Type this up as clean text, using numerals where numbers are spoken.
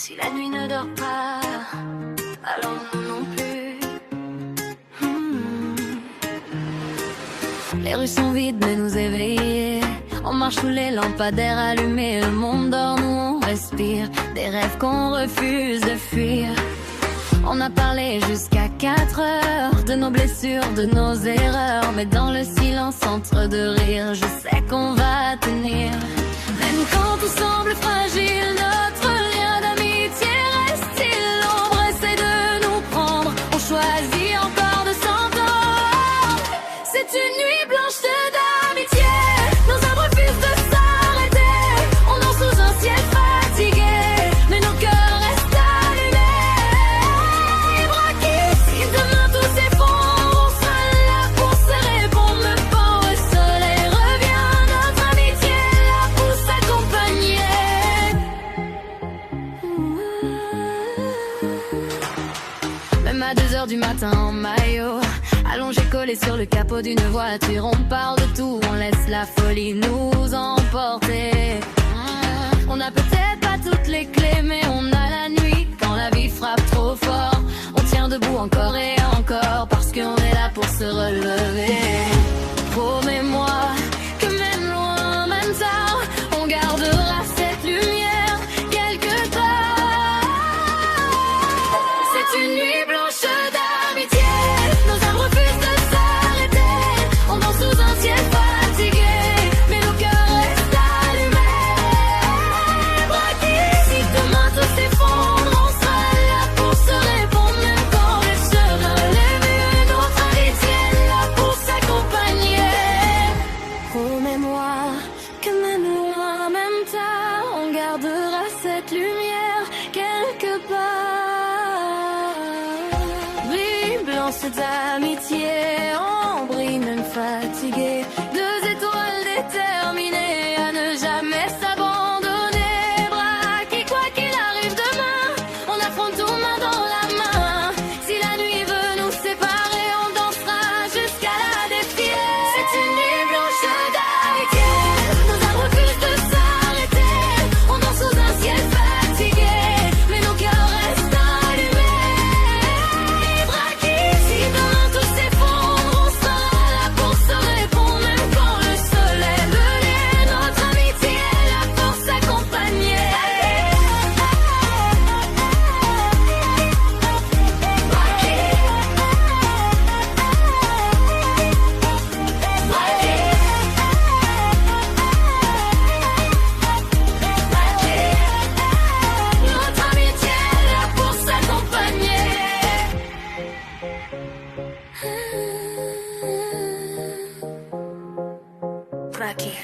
Si la nuit ne dort pas, alors nous non plus. Les rues sont vides mais nous éveillés. On marche sous les lampadaires allumés. Le monde dort, nous on respire. Des rêves qu'on refuse de fuir. On a parlé jusqu'à 4 heures de nos blessures, de nos erreurs. Mais dans le silence entre deux rires, je sais qu'on va tenir. Même quand tout semble fragile, notre lien d'amitié reste-t-il. L'ombre essaie de nous prendre, on choisit encore de s'entendre. C'est une nuit blanche d'amitié, nos âmes refusent de s'arrêter. On danse sous un ciel fatigué, mais nos cœurs restent allumés. Braqués, si demain tout s'effondre, on sera là pour se répondre. Le vent au soleil revient, notre amitié là pour s'accompagner. Même à 2 heures du matin en maillot, allongé collé sur le capot d'une voiture, on parle de tout, on laisse la folie nous emporter. On n'a peut-être pas toutes les clés, mais on a la nuit quand la vie frappe trop fort. On tient debout encore et encore, parce qu'on est là pour se relever. Promets-moi que même loin, même tard, on gardera cette lumière quelque part. C'est une nuit blanche d'amitié, nos âmes refusent de s'arrêter. On danse sous un ciel fatigué, mais nos cœurs restent allumés. Braqués, si demain tout s'effondre, on sera là pour se répondre. Même quand le sera levé, notre amitié est là pour s'accompagner. Promets-moi que même loin, même tard, on gardera cette lumière quelque part. Brille blanche d'amitié, on brille même fatigué. 2 étoiles déterminées à ne jamais s'abandonner. Braqués, quoi qu'il arrive demain, on affronte tout main dans la main. Si la nuit veut nous séparer, on dansera jusqu'à la défier. C'est une nuit blanche d'amitié, nos âmes refusent de s'arrêter. On danse sous un ciel fatigué, mais nos cœurs restent allumés. Braqués, si demain tout s'effondre, on sera là pour se répondre. Même quand le soleil venait, notre amitié est là pour s'accompagner. Notre amitié est là pour s'accompagner. Braqués.